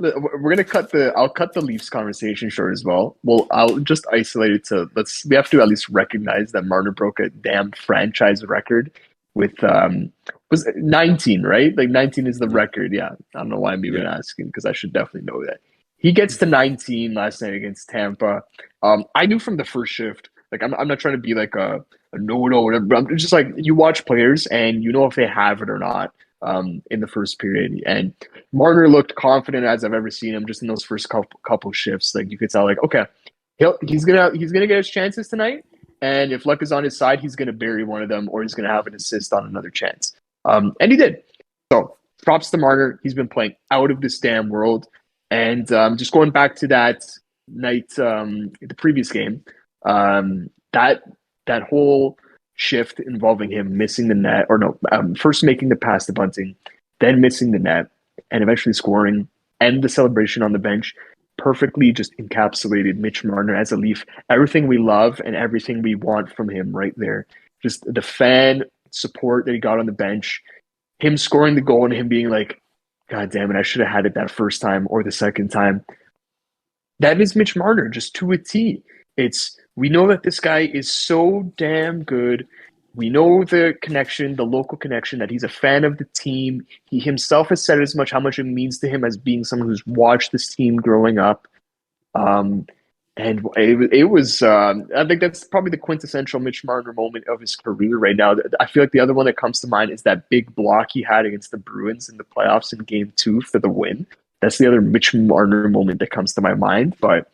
we're gonna I'll cut the Leafs conversation short as well. Well, I'll just isolate it to we have to at least recognize that Marner broke a damn franchise record with was it 19, right? Like 19 is the record. Yeah. I don't know why I'm even Yeah. asking because I should definitely know that. He gets to 19 last night against Tampa. I knew from the first shift, like I'm not trying to be like a no-no or whatever, but I'm just like you watch players and you know if they have it or not in the first period. And Marner looked confident as I've ever seen him just in those first couple shifts. Like you could tell, like, okay, he's gonna get his chances tonight. And if luck is on his side, he's gonna bury one of them or he's gonna have an assist on another chance. And he did. So props to Marner. He's been playing out of this damn world. And just going back to that night, the previous game, that whole shift involving him missing the net, or no, first making the pass to Bunting, then missing the net, and eventually scoring, and the celebration on the bench perfectly just encapsulated Mitch Marner as a Leaf. Everything we love and everything we want from him right there. Just the fan support that he got on the bench, him scoring the goal and him being like, God damn it, I should have had it that first time or the second time. That is Mitch Marner, just to a T. We know that this guy is so damn good. We know the connection, the local connection, that he's a fan of the team. He himself has said as much how much it means to him as being someone who's watched this team growing up. And it was, I think that's probably the quintessential Mitch Marner moment of his career right now. I feel like the other one that comes to mind is that big block he had against the Bruins in the playoffs in game 2 for the win. That's the other Mitch Marner moment that comes to my mind. But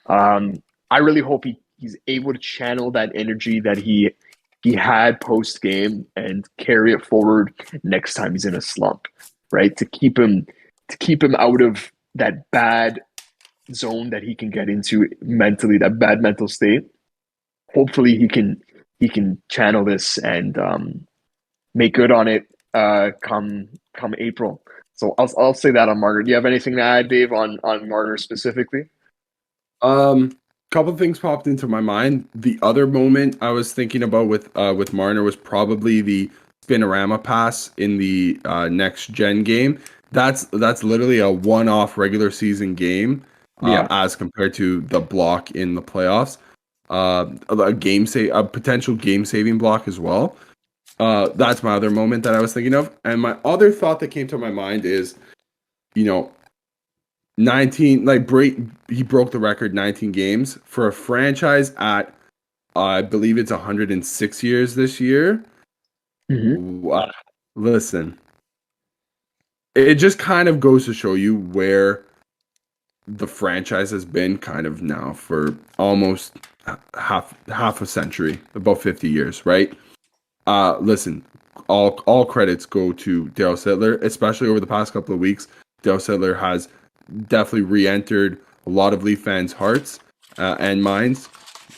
I really hope he's able to channel that energy that he had post game and carry it forward next time he's in a slump, right? To keep him out of that bad zone that he can get into mentally, that bad mental state. Hopefully he can channel this and make good on it come April. So I'll say that on Marner. Do you have anything to add, Dave, on Marner specifically? Couple of things popped into my mind. The other moment I was thinking about with Marner was probably the spinorama pass in the next gen game. That's literally a one-off regular season game, as compared to the block in the playoffs. A potential game-saving block as well. That's my other moment that I was thinking of. And my other thought that came to my mind is, 19, he broke the record 19 games for a franchise at, I believe it's 106 years this year. Mm-hmm. Listen, it just kind of goes to show you where the franchise has been kind of now for almost half a century, about 50 years, right? Listen, all credits go to Daryl Sittler, especially over the past couple of weeks. Daryl Sittler has definitely re-entered a lot of Leaf fans' hearts and minds.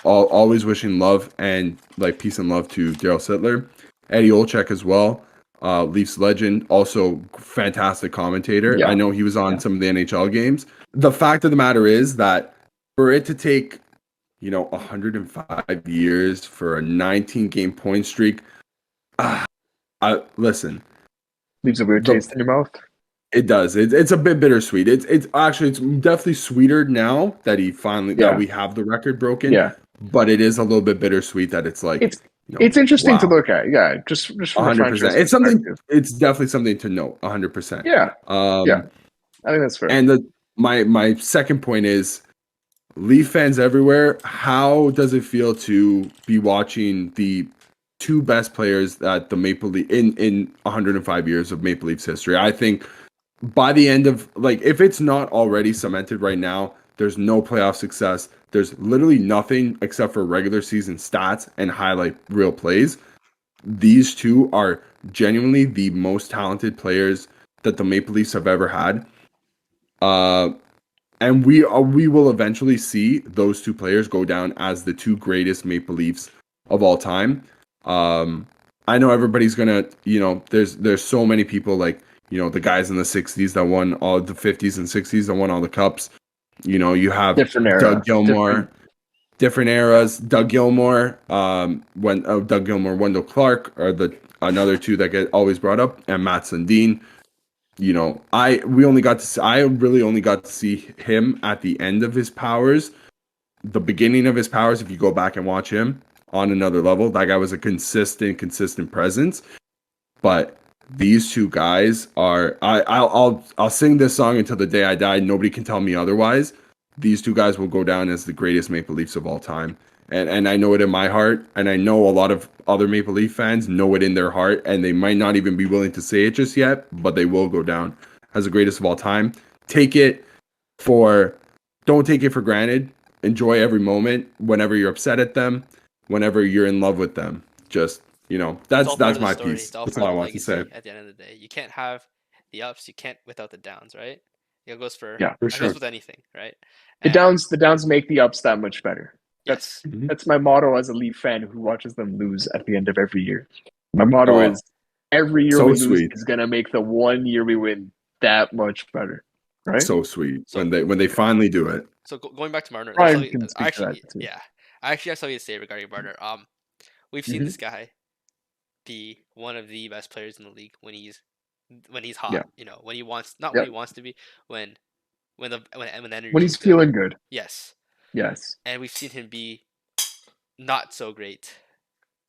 Always wishing love and peace and love to Daryl Sittler. Eddie Olczyk as well, Leafs legend, also fantastic commentator. Yeah. I know he was on some of the NHL games. The fact of the matter is that for it to take 105 years for a 19-game point streak, listen, Leaves a weird taste in your mouth. It does. It's a bit bittersweet. It's definitely sweeter now that that we have the record broken. Yeah. But it is a little bit bittersweet that it's like it's interesting wow. to look at. Yeah, just from 100%. It's something. It's definitely something to note. 100%. Yeah. Yeah. I think that's fair. And my second point is, Leaf fans everywhere, how does it feel to be watching the two best players at the Maple Leaf in 105 years of Maple Leafs history? I think by the end of, if it's not already cemented right now, there's no playoff success. There's literally nothing except for regular season stats and highlight reel plays. These two are genuinely the most talented players that the Maple Leafs have ever had. And we will eventually see those two players go down as the two greatest Maple Leafs of all time. I know everybody's gonna, there's so many people the guys in the 60s that won all the 50s and 60s that won all the cups. You have different era. Doug Gilmour, different eras. Doug Gilmour, Wendell Clark are the another two that get always brought up, and Matt Sundin. I really only got to see him at the end of his powers. The beginning of his powers, if you go back and watch him on another level, that guy was a consistent presence. But these two guys are I'll sing this song until the day I die. Nobody can tell me otherwise. These two guys will go down as the greatest Maple Leafs of all time. And I know it in my heart, and I know a lot of other Maple Leaf fans know it in their heart, and they might not even be willing to say it just yet, but they will go down as the greatest of all time. Don't take it for granted. Enjoy every moment. Whenever you're upset at them, whenever you're in love with them, just that's my piece. That's all I want to say. At the end of the day, you can't have the ups, you can't without the downs, right? It goes for for sure. It goes with anything, right? The downs make the ups that much better. Yes. That's my motto as a Leaf fan who watches them lose at the end of every year. My motto is every year we lose is gonna make the 1 year we win that much better. Right? So sweet when they finally do it. So going back to Marner, I actually have something to say regarding Marner. We've seen this guy be one of the best players in the league when he's hot. Yeah. When he wants, not when he wants to be, when the energy. When he's feeling good. Yes. Yes. And we've seen him be not so great,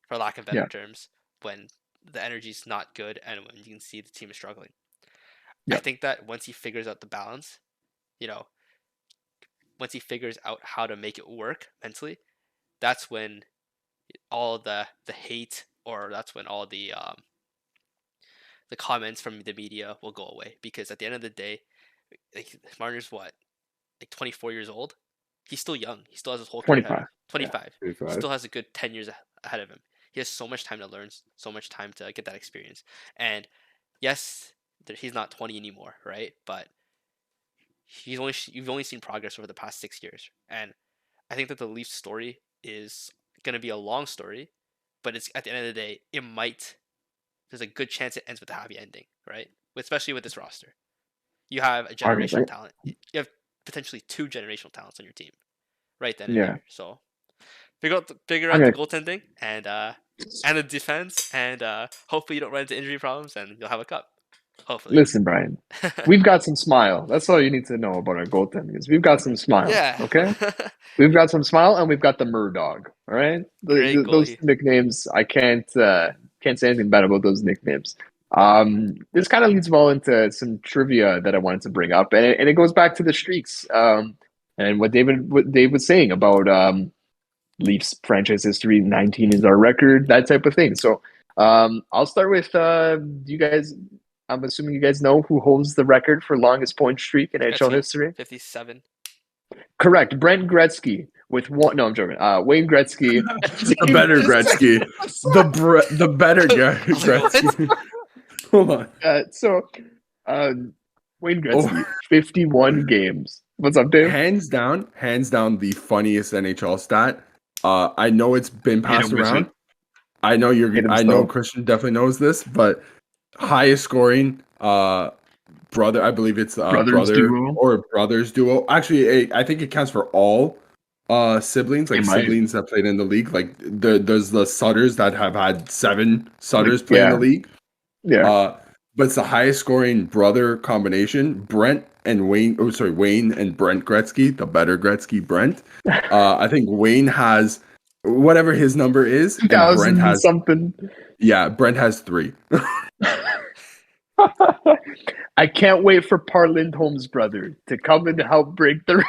for lack of better terms, when the energy's not good and when you can see the team is struggling. I think that once he figures out the balance, once he figures out how to make it work mentally, that's when all the hate, or that's when all the comments from the media will go away. Because at the end of the day, Marner's 24 years old. He's still young. He still has his whole 25. 25. He still has a good 10 years ahead of him. He has so much time to learn, so much time to get that experience. And yes, he's not 20 anymore, right? But you've only seen progress over the past 6 years. And I think that the Leafs story is going to be a long story, but it's at the end of the day, there's a good chance it ends with a happy ending, right? Especially with this roster. You have a generational talent. You have potentially 2 generational talents on your team, right then and there. So figure out the goaltending and the defense, and hopefully you don't run into injury problems, and you'll have a cup. Hopefully. Listen, Brian, we've got some smile. That's all you need to know about our goaltending is we've got some smile. Yeah. Okay. We've got some smile, and we've got the Murdog. All right. Those nicknames, I can't say anything bad about those nicknames. This kind of leads well into some trivia that I wanted to bring up, and it goes back to the streaks, and what Dave was saying about Leafs franchise history. 19 is our record, that type of thing. So I'll start with you guys. I'm assuming you guys know who holds the record for longest point streak in NHL history. 57. Correct, Brent Gretzky with one. No, I'm joking. Wayne Gretzky, the better Gretzky, the better Gretzky. Hold on. Wayne Gretzky, 51 games. What's up, Dave? Hands down, the funniest NHL stat. I know it's been passed around. I know Christian definitely knows this, but highest scoring brother, I believe it's brothers duo. Actually, I think it counts for all siblings, siblings that played in the league. Like there's the Sutters that have had 7 Sutters play in the league. Yeah. But it's the highest scoring brother combination. Wayne and Brent Gretzky, the better Gretzky Brent. I think Wayne has whatever his number is, and Brent has something. Yeah, Brent has 3. I can't wait for Par Lindholm's brother to come and help break the.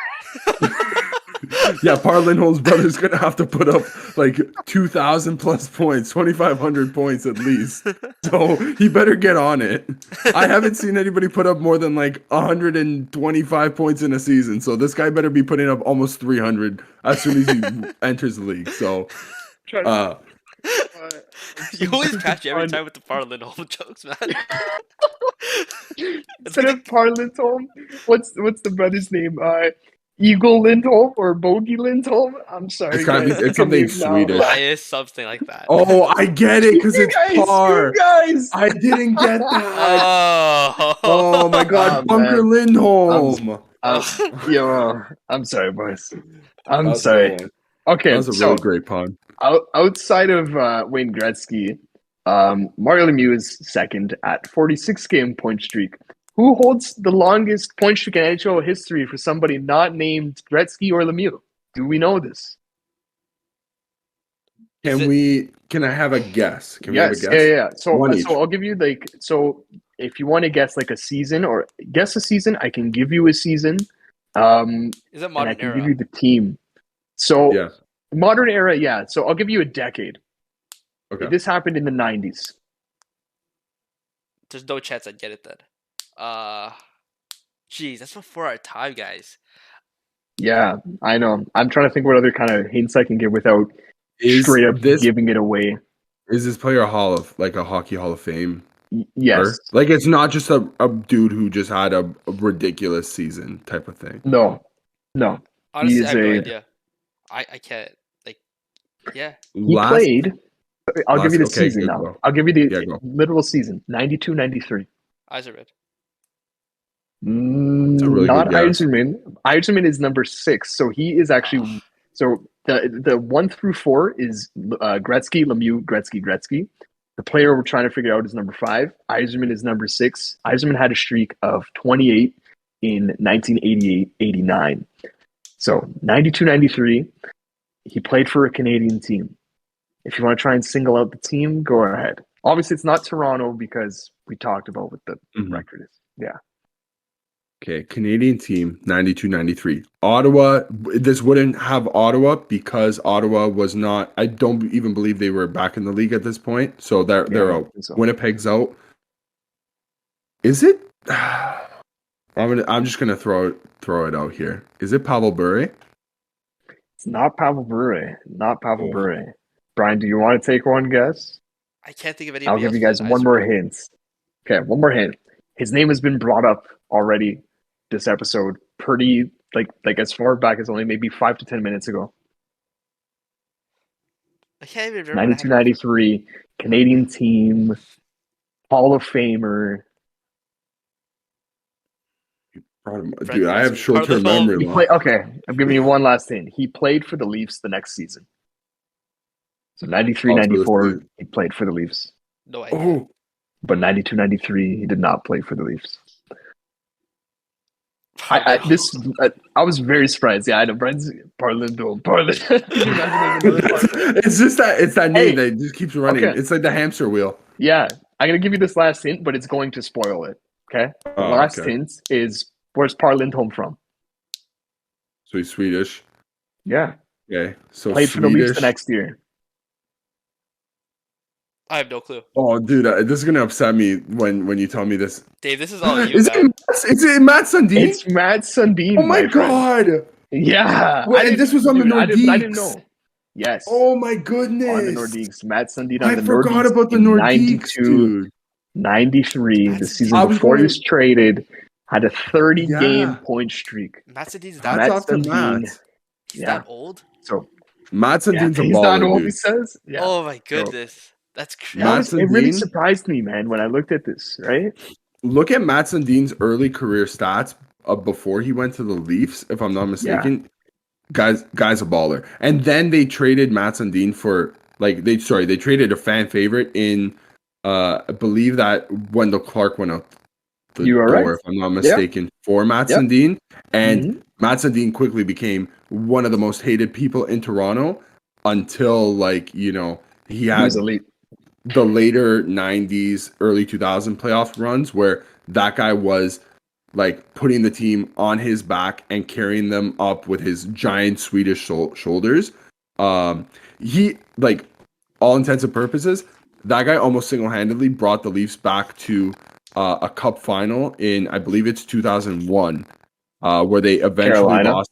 Yeah, Par Lindholm's brother's gonna have to put up like 2,000 plus points, 2,500 points at least. So he better get on it. I haven't seen anybody put up more than like 125 points in a season. So this guy better be putting up almost 300 as soon as he enters the league. So, you always catch you every time with the Par Lindholm jokes, man. Instead of Par Lindholm, what's the brother's name? Eagle Lindholm or Bogey Lindholm? I'm sorry. It's something Swedish. It's something like that. Oh, I get it because it's Par. Guys. I didn't get that. Oh my God, Bunker Lindholm. I'm sorry, boys. I'm sorry. Okay, that was a really great pun. Outside of Wayne Gretzky, Mario Lemieux is second at 46 game point streak. Who holds the longest point streak in NHL history for somebody not named Gretzky or Lemieux? Do we know this? Can I have a guess? Can we have a Yes. guess? Yeah. So, One each. so I'll give you if you want to guess like a season or guess a season, I can give you a season. Is it And I modern can era? give you the team. So Yeah. modern era, yeah. So I'll give you a decade. Okay. This happened in the 90s. There's no chance I'd get it then. Jeez, that's before our time, guys. Yeah, I know. I'm trying to think what other kind of hints I can give without Is straight up this giving it away. is this player a hockey Hall of Fame? Yes. Like it's not just a dude who just had a ridiculous season type of thing. No. Honestly, I have no idea. I can't yeah. He played. I'll give you the season now. Go. I'll give you the Go. literal season. 92, 93. Iserman. Really Not good guess. Yzerman. Yzerman is number 6. So he is actually so the 1 through 4 is Gretzky, Lemieux, Gretzky. The player we're trying to figure out is number 5. Yzerman is number 6. Yzerman had a streak of 28 in 1988-89. So 92, 93. He played for a Canadian team. If you want to try and single out the team, go ahead. Obviously, it's not Toronto because we talked about what the record is. Yeah. Okay, Canadian team, 92-93. Ottawa, this wouldn't have Ottawa because Ottawa was not, I don't even believe they were back in the league at this point. So they're out. So. Winnipeg's out. Is it? I'm just gonna throw it out here. Is it Pavel Bure? It's not Pavel Bure. Bure. Brian, do you want to take one guess? I can't think of any. I'll give you guys one more hint. Okay, one more hint. His name has been brought up already this episode pretty like as far back as only maybe 5 to 10 minutes ago. I can't even remember. 92-93 Canadian team, Hall of Famer. Dude, I have short-term memory loss. Okay, I'm giving you one last hint. He played for the Leafs the next season. So 93-94, he played for the Leafs. No idea. Oh. But 92-93, he did not play for the Leafs. I was very surprised. Yeah, I know Brent's Parlin. It's just that name that just keeps running. Okay. It's like the hamster wheel. Yeah, I'm gonna give you this last hint, but it's going to spoil it. Okay. The last hint is where's Par Lindholm from? So he's Swedish. Yeah. Okay. So played for the Leafs the next year. I have no clue. Oh, dude, this is gonna upset me when you tell me this. Dave, this is all you. Is it Matt Sundin? It's Matt Sundin. Oh my god! Yeah, and this was on the Nordiques. I didn't know. Yes. Oh my goodness! On the Nordiques, Matt Sundin on the Nordiques. I forgot about the Nordiques, dude. 93, the season before he was traded, had a 30-game point streak. Matt Sundin's He's that old? So Matt Sundin's a baller, he's not old, dude. he says. Yeah. Oh my goodness. That's crazy. It really surprised me, man, when I looked at this, right? Look at Matt Sundin's early career stats before he went to the Leafs, if I'm not mistaken. Yeah. Guy's a baller. And then they traded Matt Sundin for they traded a fan favorite in I believe that Wendell Clark went out the door, right, if I'm not mistaken, for Matt Sundin. And Matt Sundin quickly became one of the most hated people in Toronto until he had the later 90s, early 2000 playoff runs where that guy was putting the team on his back and carrying them up with his giant Swedish shoulders. He, all intents and purposes, that guy almost single-handedly brought the Leafs back to a cup final in, I believe it's 2001, where they eventually lost.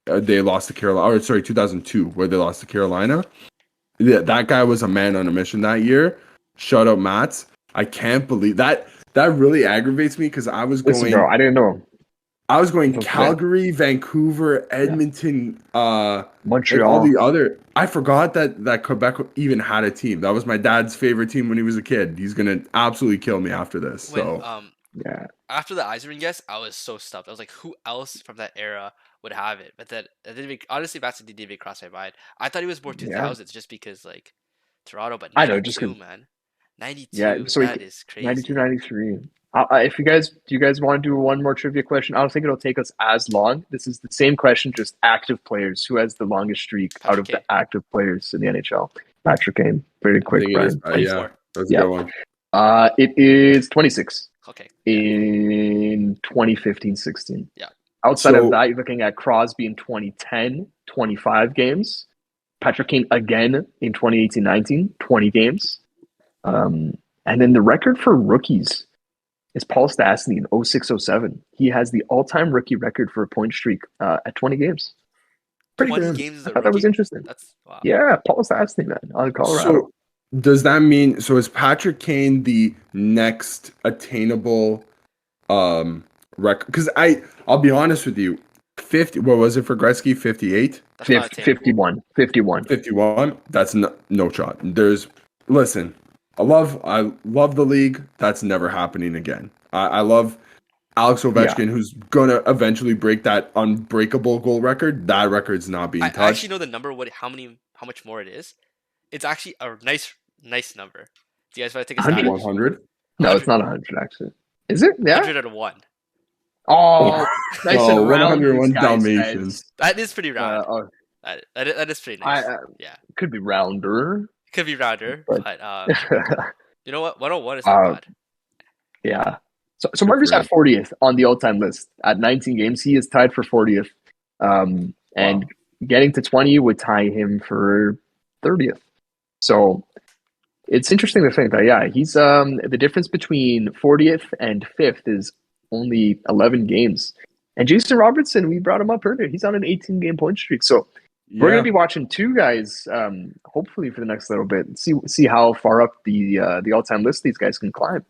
They lost to Carolina, 2002, where they lost to Carolina. Yeah, that guy was a man on a mission that year. Shout out Mats. I can't believe that. That really aggravates me because I was going. Bro, I didn't know. I was going Calgary, Vancouver, Edmonton, Montreal. All the other. I forgot that Quebec even had a team. That was my dad's favorite team when he was a kid. He's gonna absolutely kill me after this. After the Yzerman guess, I was so stumped. I was like, who else from that era would have it? But then honestly, Matt Sundin didn't even cross my mind. I thought he was more 2000s just because Toronto, but I know just man. Yeah, 92. so That is crazy. 92, 93. If you guys, do you guys want to do one more trivia question? I don't think it'll take us as long. This is the same question, just active players. Who has the longest streak out Patrick of Kane. the active players in the NHL? Patrick Kane. Very I quick, think it is. Brian. Yeah, 24. that's a Yeah. good one. It is 26 Okay. in 2015-16. Yeah. Outside of So- that, you're looking at Crosby in 2010, 25 games. Patrick Kane again in 2018-19, 20 games. And then the record for rookies is Paul Stastny in 06-07. He has the all-time rookie record for a point streak at 20 games. Pretty 20 good. games as I a thought that was rookie? interesting. That's wow. Yeah, Paul Stastny, man, on Colorado. So does that mean is Patrick Kane the next attainable record? Because I'll be honest with you, 50. What was it for Gretzky? 58, That's not attainable. 51. 51. That's no shot. Listen. I love the league. That's never happening again. I love Alex Ovechkin, who's gonna eventually break that unbreakable goal record. That record's not being touched. I actually know the number. How much more it is? It's actually a nice number. Do you guys want to take a stab? 100. No, it's not 100 actually. Is it? Yeah. 101. Oh, nice Oh, and round. 101 these guys, Dalmatians. That is pretty round. That is pretty nice. Yeah, could be rounder. it could be rounder, but- but you know what? 101 is not bad. Yeah. So Marner's at 40th on the all-time list. At 19 games, he is tied for 40th. And getting to 20 would tie him for 30th. So it's interesting to think that, he's the difference between 40th and 5th is only 11 games. And Jason Robertson, we brought him up earlier. He's on an 18-game point streak. So we're going to be watching two guys, hopefully for the next little bit. See how far up the all-time list these guys can climb.